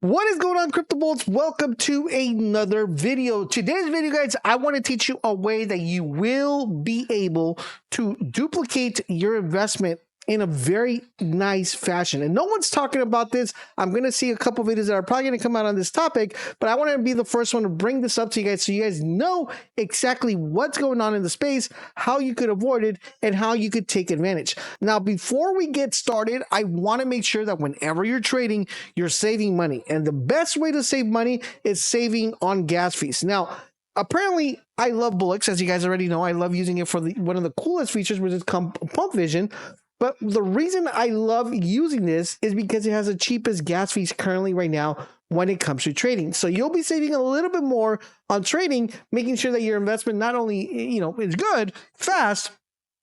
What is going on, crypto bulls? Welcome to another video. Today's video, guys, I want to teach you a way that you will be able to duplicate your investment in a very nice fashion. And no one's talking about this. I'm going to see a couple videos that are probably going to come out on this topic, but I want to be the first one to bring this up to you guys so you guys know exactly what's going on in the space, how you could avoid it, and how you could take advantage. Now, before we get started, I want to make sure that whenever you're trading, you're saving money. And the best way to save money is saving on gas fees. Now, apparently, I love Bulocks, as you guys already know. I love using it for one of the coolest features, which is pump vision. But the reason I love using this is because it has the cheapest gas fees currently right now when it comes to trading. So you'll be saving a little bit more on trading, making sure that your investment not only, is good, fast,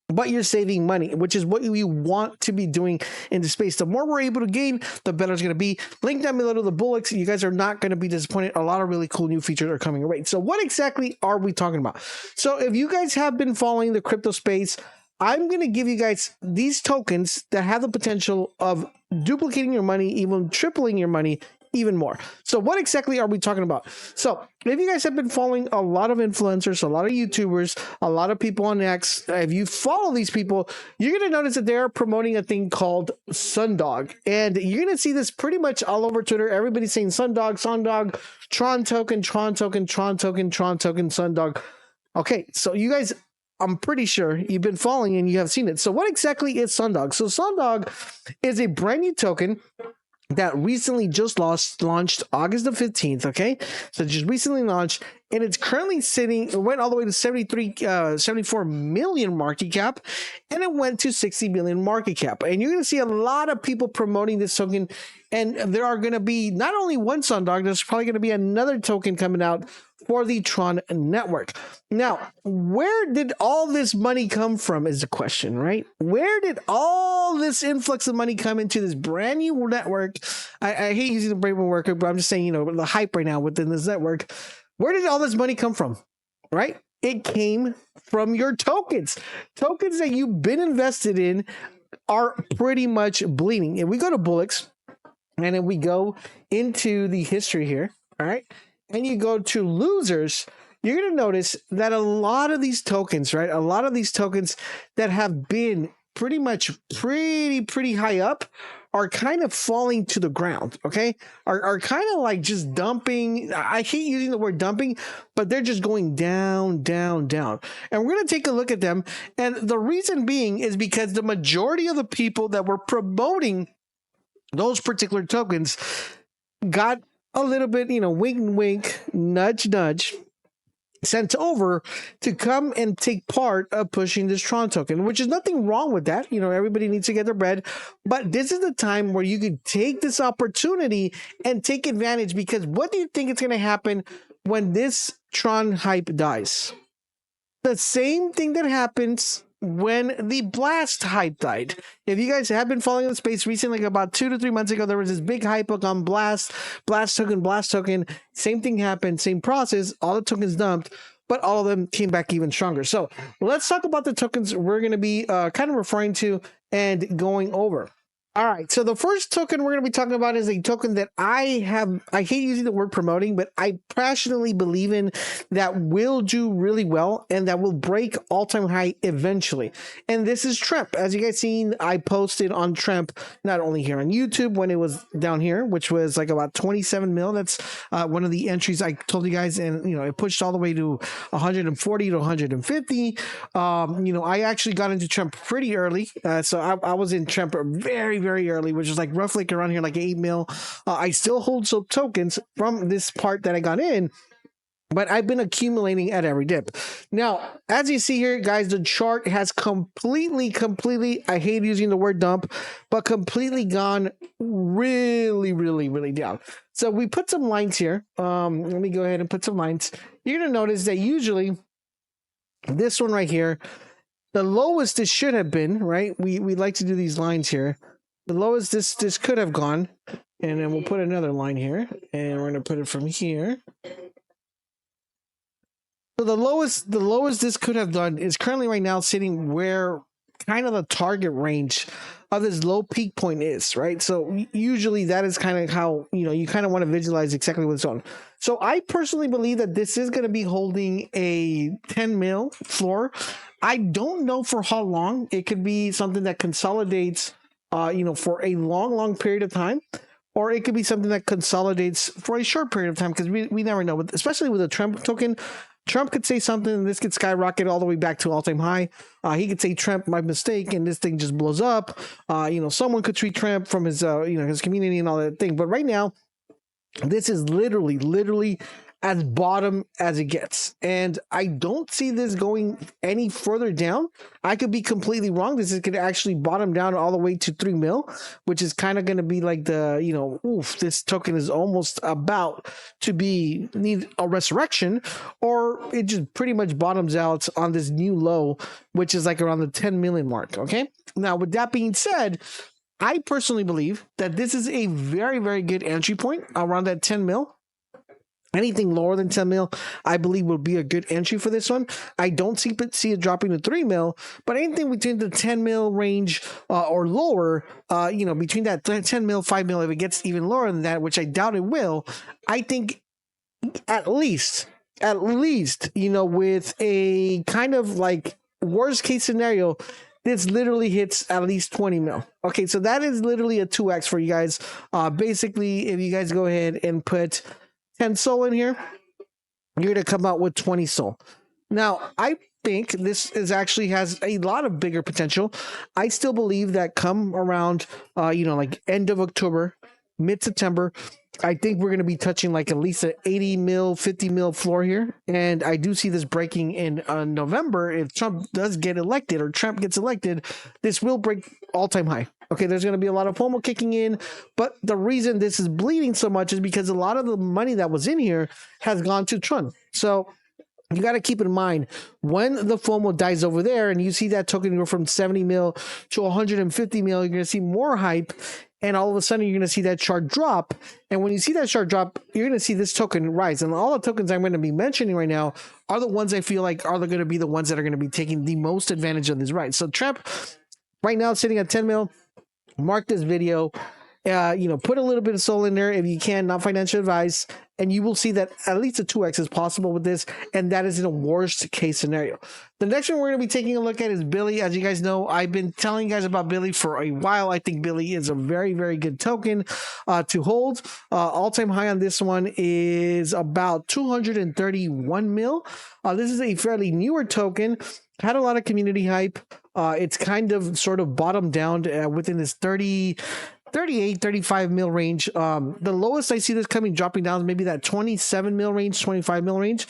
but you're saving money, which is what we want to be doing in the space. The more we're able to gain, the better it's going to be. Link down below to the Bulocks. You guys are not going to be disappointed. A lot of really cool new features are coming your way. So what exactly are we talking about? So if you guys have been following the crypto space, I'm going to give you guys these tokens that have the potential of duplicating your money, even tripling your money even more. So what exactly are we talking about? So if you guys have been following a lot of influencers, a lot of YouTubers, a lot of people on X, if you follow these people, you're going to notice that they're promoting a thing called Sundog. And you're going to see this pretty much all over Twitter. Everybody's saying Sundog, Sundog, Tron token, Tron token, Tron token, Tron token, Sundog. Okay, so you guys, I'm pretty sure you've been following and you have seen it. So what exactly is Sundog? So Sundog is a brand new token that recently just launched August the 15th, okay? So just recently launched, and it's currently sitting, it went all the way to 74 million market cap, and it went to 60 million market cap. And you're going to see a lot of people promoting this token, and there are going to be not only one Sundog, there's probably going to be another token coming out for the Tron network. Now, where did all this money come from is the question, right? Where did all this influx of money come into this brand new network? I hate using the brand new worker, but I'm just saying, the hype right now within this network. Where did all this money come from, right? It came from your tokens. Tokens that you've been invested in are pretty much bleeding. If we go to Bulocks, and then we go into the history here, all right? And you go to losers, you're going to notice that a lot of these tokens, right? A lot of these tokens that have been pretty much pretty high up are kind of falling to the ground, okay? Are kind of like just dumping. I hate using the word dumping, but they're just going down, down, down. And we're going to take a look at them. And the reason being is because the majority of the people that were promoting those particular tokens got a little bit, wink, wink, nudge, nudge, sent over to come and take part of pushing this Tron token, which is nothing wrong with that. Everybody needs to get their bread, but this is the time where you could take this opportunity and take advantage, because what do you think is going to happen when this Tron hype dies? The same thing that happens when the Blast hype died. If you guys have been following the space recently, like about 2 to 3 months ago, there was this big hype on Blast token. Same thing happened, same process. All the tokens dumped, but all of them came back even stronger. So let's talk about the tokens we're going to be kind of referring to and going over. All right, so the first token we're going to be talking about is a token that I hate using the word promoting, but I passionately believe in, that will do really well and that will break all-time high eventually. And this is Tramp. As you guys seen, I posted on Tramp, not only here on YouTube when it was down here, which was like about 27 mil. That's one of the entries I told you guys, and it pushed all the way to 140 to 150. I actually got into Tramp pretty early, so I was in Tramp very early, which is like roughly around here, like 8 mil. I still hold some tokens from this part that I got in, but I've been accumulating at every dip. Now, as you see here, guys, the chart has completely, I hate using the word dump, but completely gone really down. So we put some lines here. Let me go ahead and put some lines. You're going to notice that usually this one right here, the lowest this should have been, right? We like to do these lines here. The lowest this could have gone, and then we'll put another line here, and we're going to put it from here. So the lowest this could have done is currently right now sitting where kind of the target range this low peak point is, right? So usually that is kind of how, you kind of want to visualize exactly what's on. So I personally believe that this is going to be holding a 10 mil floor. I don't know for how long. It could be something that consolidates, for a long period of time, or it could be something that consolidates for a short period of time, because we never know. But especially with a Tramp token, Trump could say something and this could skyrocket all the way back to all-time high. He could say Tramp, my mistake, and this thing just blows up. Someone could tweet Tramp from his, his community and all that thing. But right now, this is literally as bottom as it gets. And I don't see this going any further down. I could be completely wrong. This could actually bottom down all the way to 3 mil, which is kind of going to be like this token is almost about to need a resurrection, or it just pretty much bottoms out on this new low, which is like around the 10 million mark. Okay. Now, with that being said, I personally believe that this is a very, very good entry point around that 10 mil. Anything lower than 10 mil, I believe, will be a good entry for this one. I don't see it dropping to 3 mil, but anything between the 10 mil range or lower, between that 10 mil, 5 mil, if it gets even lower than that, which I doubt it will, I think at least, with a kind of like worst case scenario, this literally hits at least 20 mil. Okay, so that is literally a 2x for you guys. Basically, if you guys go ahead and put 10 soul in here, you're going to come out with 20 soul. Now, I think this actually has a lot of bigger potential. I still believe that come around, like end of October, mid-September, I think we're going to be touching like at least an 80 mil, 50 mil floor here. And I do see this breaking in November. If Trump does get elected or Trump gets elected, this will break all-time high. Okay, there's going to be a lot of FOMO kicking in. But the reason this is bleeding so much is because a lot of the money that was in here has gone to Tron. So you got to keep in mind, when the FOMO dies over there and you see that token go from 70 mil to 150 mil, you're going to see more hype. And all of a sudden, you're going to see that chart drop. And when you see that chart drop, you're going to see this token rise. And all the tokens I'm going to be mentioning right now are the ones I feel like are going to be the ones that are going to be taking the most advantage of this rise. So Tramp, right now, sitting at 10 mil. Mark this video. Put a little bit of soul in there if you can, not financial advice, and you will see that at least a 2x is possible with this, and that is in a worst case scenario. The next one we're going to be taking a look at is Billy. As you guys know, I've been telling you guys about Billy for a while. I think Billy is a very, very good token to hold. All-time high on this one is about 231 mil. This is a fairly newer token. Had a lot of community hype. It's kind of sort of bottomed down within this 38, 35 mil range. The lowest I see this dropping down is maybe that 27 mil range, 25 mil range.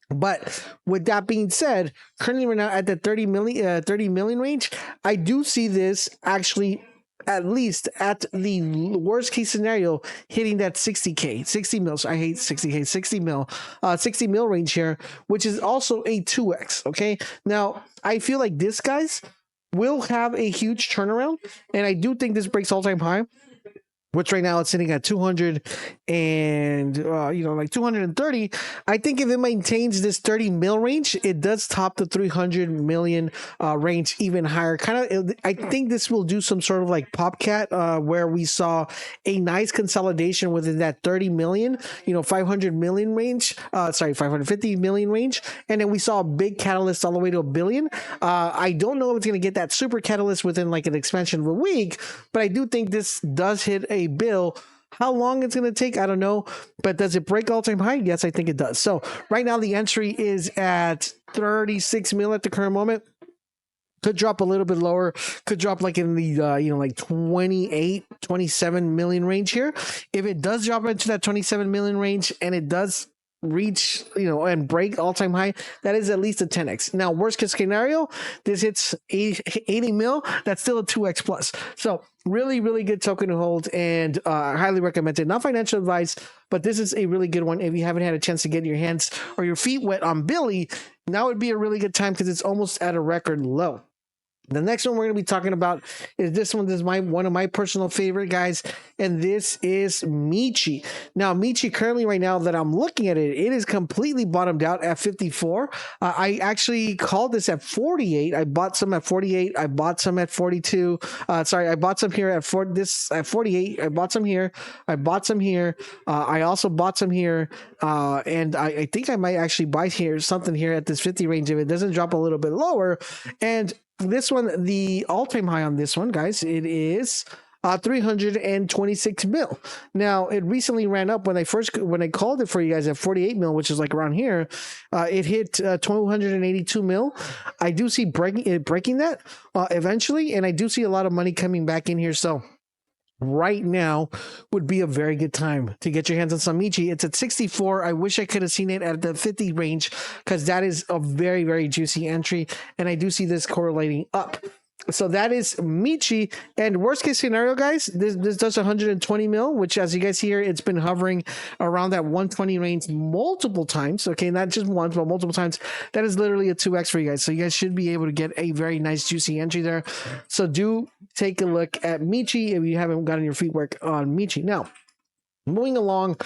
But with that being said, currently we're now at the 30 million range. I do see this actually, at least at the worst case scenario, hitting that 60 mil. I hate 60K, 60 mil range here, which is also a 2x. Okay. Now I feel like this, guys, will have a huge turnaround, and I do think this breaks all-time high, which right now it's sitting at 200 and like 230. I think if it maintains this 30 mil range, it does top the 300 million range even higher. I think this will do some sort of like Popcat, where we saw a nice consolidation within that 30 million, 500 million range, 550 million range, and then we saw a big catalyst all the way to $1 billion. I don't know if it's going to get that super catalyst within like an expansion of a week, but I do think this does hit a bill. How long it's going to take, I don't know, but does it break all-time high? Yes, I think it does. So right now the entry is at 36 mil at the current moment. Could drop a little bit lower, could drop like in the like 28, 27 million range here. If it does drop into that 27 million range and it does reach and break all-time high, that is at least a 10x. Now, worst case scenario, this hits 80 mil, that's still a 2x plus. So really, really good token to hold, and I highly recommend it. Not financial advice, but this is a really good one. If you haven't had a chance to get your hands or your feet wet on Billy, now would be a really good time because it's almost at a record low. The next one we're going to be talking about is this one. This is one of my personal favorite guys, and this is Michi. Now, Michi currently right now that I'm looking at it, it is completely bottomed out at 54. I actually called this at 48. I bought some at 48. I bought some at 42. Sorry, I bought some here at 48. I bought some here. I bought some here. I also bought some here, and I think I might actually buy here something here at this 50 range if it doesn't drop a little bit lower. And this one, the all-time high on this one, guys, it is 326 mil. Now, it recently ran up when I called it for you guys at 48 mil, which is like around here. It hit 282 mil. I do see breaking that eventually, and I do see a lot of money coming back in here. So right now would be a very good time to get your hands on some Michi. It's at 64. I wish I could have seen it at the 50 range because that is a very, very juicy entry. And I do see this correlating up. So that is Michi. And worst case scenario, guys, this does 120 mil, which as you guys see here, it's been hovering around that 120 range multiple times. Okay, not just once, but multiple times. That is literally a 2x for you guys. So you guys should be able to get a very nice juicy entry there. So do take a look at Michi if you haven't gotten your feet work on Michi. Now, moving along,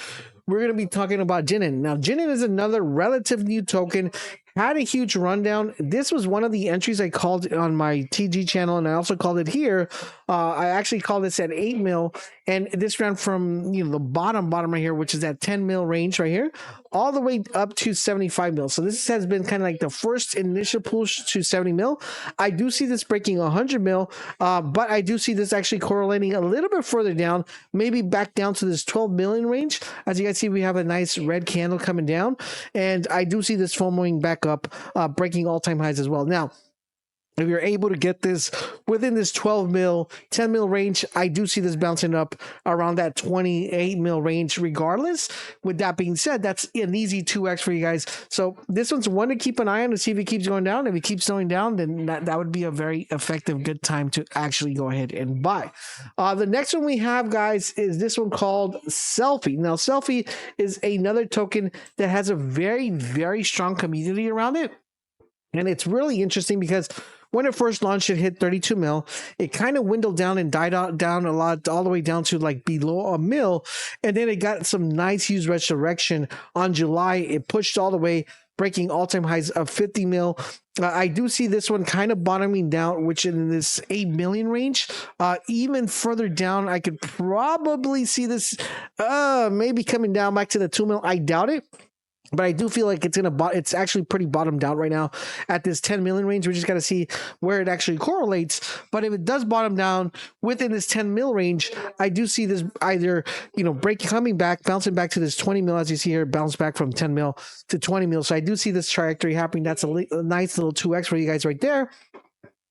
we're going to be talking about Ginnan. Now, Ginnan is another relative new token. Had a huge rundown. This was one of the entries I called on my TG channel, and I also called it here. I actually called this at 8 mil, and this ran from the bottom right here, which is that 10 mil range right here, all the way up to 75 mil. So this has been kind of like the first initial push to 70 mil. I do see this breaking 100 mil, but I do see this actually correlating a little bit further down, maybe back down to this 12 million range. As you guys see, we have a nice red candle coming down, and I do see this FOMOing back up, breaking all-time highs as well. Now, if you're able to get this within this 12 mil, 10 mil range, I do see this bouncing up around that 28 mil range regardless. With that being said, that's an easy 2x for you guys. So this one's one to keep an eye on to see if it keeps going down. If it keeps going down, then that would be a very effective, good time to actually go ahead and buy. The next one we have, guys, is this one called Selfie. Now, Selfie is another token that has a very, very strong community around it. And it's really interesting because when it first launched, it hit 32 mil. It kind of dwindled down and died down a lot, all the way down to like below a mil. And then it got some nice huge resurrection on July. It pushed all the way, breaking all-time highs of 50 mil. I do see this one kind of bottoming down, which in this 8 million range. Even further down, I could probably see this maybe coming down back to the 2 mil. I doubt it. But I do feel like it's actually pretty bottomed out right now at this 10 million range. We just got to see where it actually correlates. But if it does bottom down within this 10 mil range, I do see this either, coming back, bouncing back to this 20 mil, as you see here, bounce back from 10 mil to 20 mil. So I do see this trajectory happening. That's a nice little 2x for you guys right there.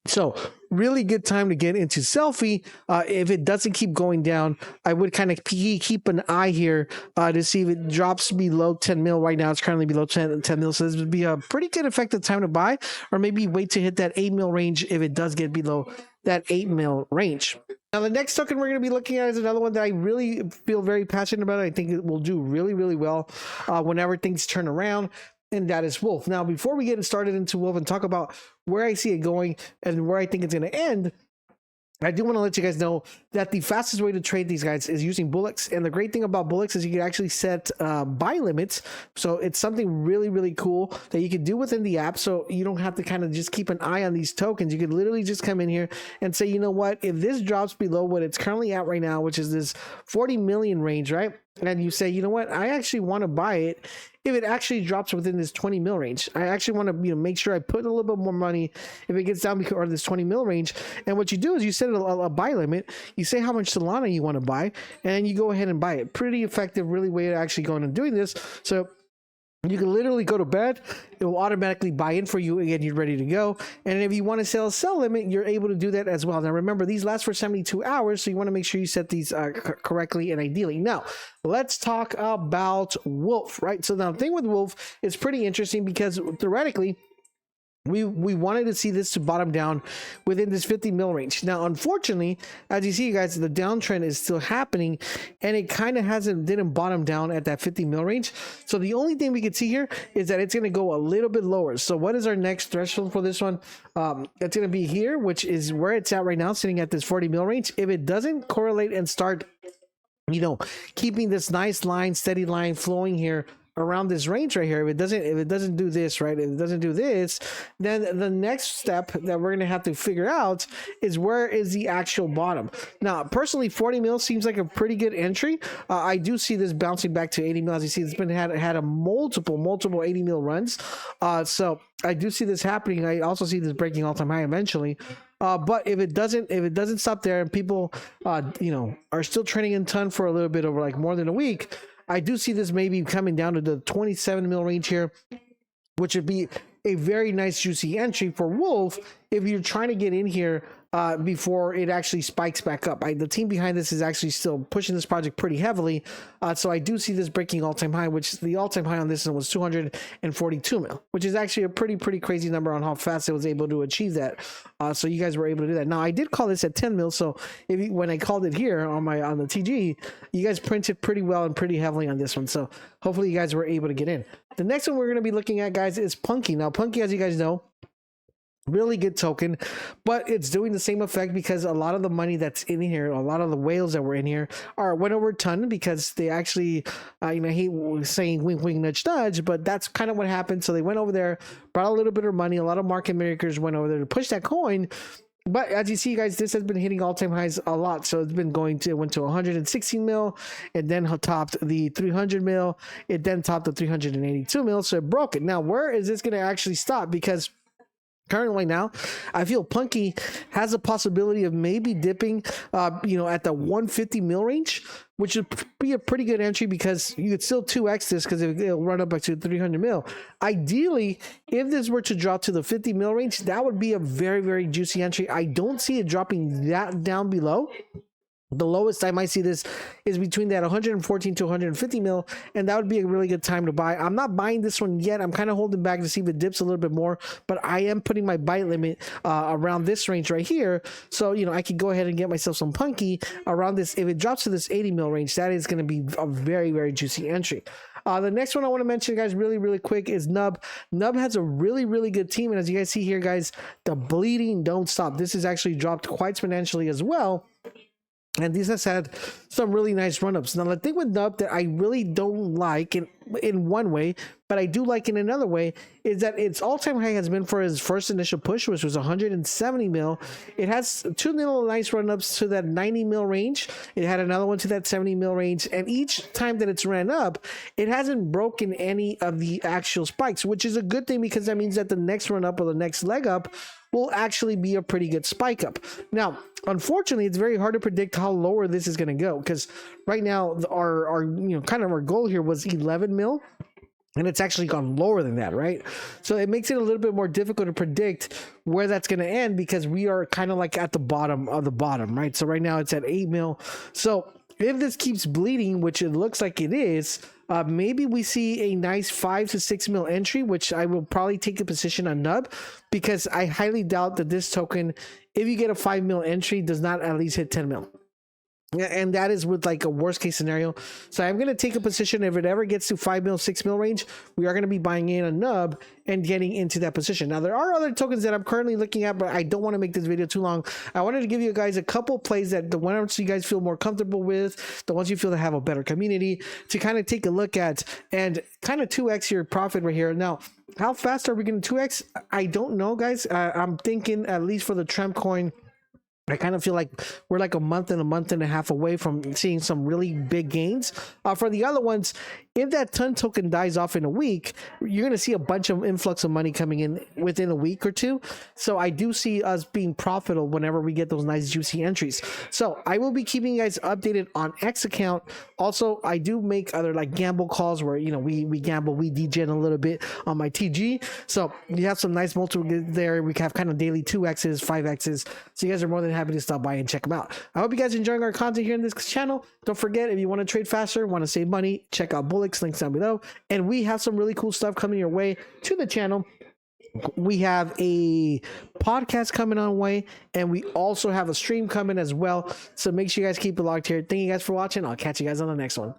So really good time to get into Selfie. If it doesn't keep going down, I would kind of keep an eye here to see if it drops below 10 mil. Right now, it's currently below 10 mil. So this would be a pretty good effective time to buy, or maybe wait to hit that 8 mil range if it does get below that 8 mil range. Now, the next token we're going to be looking at is another one that I really feel very passionate about. I think it will do really, really well whenever things turn around. And that is Wolf. Now, before we get started into Wolf and talk about where I see it going and where I think it's going to end, I do want to let you guys know that the fastest way to trade these guys is using Bulocks. And the great thing about Bulocks is you can actually set buy limits. So it's something really, really cool that you can do within the app. So you don't have to kind of just keep an eye on these tokens. You can literally just come in here and say, you know what, if this drops below what it's currently at right now, which is this 40 million range, right? And you say, you know what, I actually want to buy it if it actually drops within this 20 mil range. I actually want to make sure I put a little bit more money if it gets down or this 20 mil range. And what you do is you set a buy limit. You say how much Solana you want to buy, and you go ahead and buy it. Pretty effective, really way to actually go and doing this. So you can literally go to bed, it will automatically buy in for you, and you're ready to go. And if you want to sell limit, you're able to do that as well. Now remember, these last for 72 hours, so you want to make sure you set these correctly and ideally. Now, let's talk about Wolf, right? So now the thing with Wolf is pretty interesting because theoretically, we wanted to see this to bottom down within this 50 mil range. Now, unfortunately, as you see, you guys, the downtrend is still happening, and it kind of didn't bottom down at that 50 mil range. So the only thing we can see here is that it's going to go a little bit lower. So what is our next threshold for this one? It's going to be here, which is where it's at right now, sitting at this 40 mil range. If it doesn't correlate and start, you know, keeping this nice line, steady line flowing here around this range right here, if it doesn't do this, right, if it doesn't do this, then the next step that we're going to have to figure out is where is the actual bottom. Now, personally, 40 mil seems like a pretty good entry. I do see this bouncing back to 80 mil. As you see, it's been had a multiple 80 mil runs. So I do see this happening. I also see this breaking all-time high eventually. But if it doesn't stop there, and people you know, are still trending in ton for a little bit over like more than a week, I do see this maybe coming down to the 27 mil range here, which would be a very nice juicy entry for Wolf if you're trying to get in here before it actually spikes back up. The team behind this is actually still pushing this project pretty heavily, so I do see this breaking all-time high, which the all-time high on this one was 242 mil, which is actually a pretty crazy number on how fast it was able to achieve that. So you guys were able to do that. Now, I did call this at 10 mil, so when I called it here on the TG, you guys printed pretty well and pretty heavily on this one, so hopefully you guys were able to get in. The next one we're going to be looking at, guys, is Punky. Now, Punky, as you guys know, really good token, but it's doing the same effect because a lot of the money that's in here, a lot of the whales that were in here went over a ton because they actually, you know, I hate saying wink, wink, nudge, nudge, but that's kind of what happened. So they went over there, brought a little bit of money. A lot of market makers went over there to push that coin. But as you see, guys, this has been hitting all-time highs a lot. So it's been went to 116 mil, and then topped the 300 mil. It then topped the 382 mil. So it broke it. Now, where is this going to actually stop? Because currently now, I feel Punky has a possibility of maybe dipping, you know, at the 150 mil range, which would be a pretty good entry because you could still 2x this because it'll run up to 300 mil. Ideally, if this were to drop to the 50 mil range, that would be a very juicy entry. I don't see it dropping that down below. The lowest I might see this is between that 114 to 150 mil, and that would be a really good time to buy. I'm not buying this one yet. I'm kind of holding back to see if it dips a little bit more, but I am putting my buy limit around this range right here. So, you know, I could go ahead and get myself some Punky around this. If it drops to this 80 mil range, that is going to be a very juicy entry. The next one I want to mention, guys, really quick is Nub. Nub has a really good team, and as you guys see here, guys, the bleeding don't stop. This has actually dropped quite exponentially as well. And this has had some really nice run-ups. Now, the thing with Nub that I really don't like in one way, but I do like in another way, is that its all-time high has been for his first initial push, which was 170 mil. It has two little nice run-ups to that 90 mil range. It had another one to that 70 mil range. And each time that it's ran up, it hasn't broken any of the actual spikes, which is a good thing because that means that the next run-up or the next leg up will actually be a pretty good spike up. Now, unfortunately, it's very hard to predict how lower this is going to go because right now our you know, kind of our goal here was 11 mil, and it's actually gone lower than that, right? So it makes it a little bit more difficult to predict where that's going to end because we are kind of like at the bottom of the bottom, right? So right now it's at 8 mil. So if this keeps bleeding, which it looks like it is, maybe we see a nice 5 to 6 mil entry, which I will probably take a position on Nub because I highly doubt that this token, if you get a 5 mil entry, does not at least hit 10 mil. And that is with like a worst case scenario. So I'm going to take a position. If it ever gets to 5 mil, 6 mil range, we are going to be buying in a Nub and getting into that position. Now, there are other tokens that I'm currently looking at, but I don't want to make this video too long. I wanted to give you guys a couple plays that the ones you guys feel more comfortable with, the ones you feel that have a better community to kind of take a look at and kind of 2x your profit right here. Now, how fast are we going to 2x? I don't know, guys. I'm thinking at least for the Tramp coin, I kind of feel like we're like a month and a half away from seeing some really big gains. For the other ones, if that ton token dies off in a week, you're going to see a bunch of influx of money coming in within a week or two. So I do see us being profitable whenever we get those nice juicy entries. So I will be keeping you guys updated on X account. Also, I do make other like gamble calls where, you know, we gamble, we degen a little bit on my TG. So you have some nice multiple there. We have kind of daily 2Xs, 5Xs. So you guys are more than happy to stop by and check them out. I hope you guys are enjoying our content here in this channel. Don't forget, if you want to trade faster, want to save money, check out Bulocks, links down below. And we have some really cool stuff coming your way to the channel. We have a podcast coming on way, and we also have a stream coming as well. So make sure you guys keep it locked here. Thank you guys for watching. I'll catch you guys on the next one.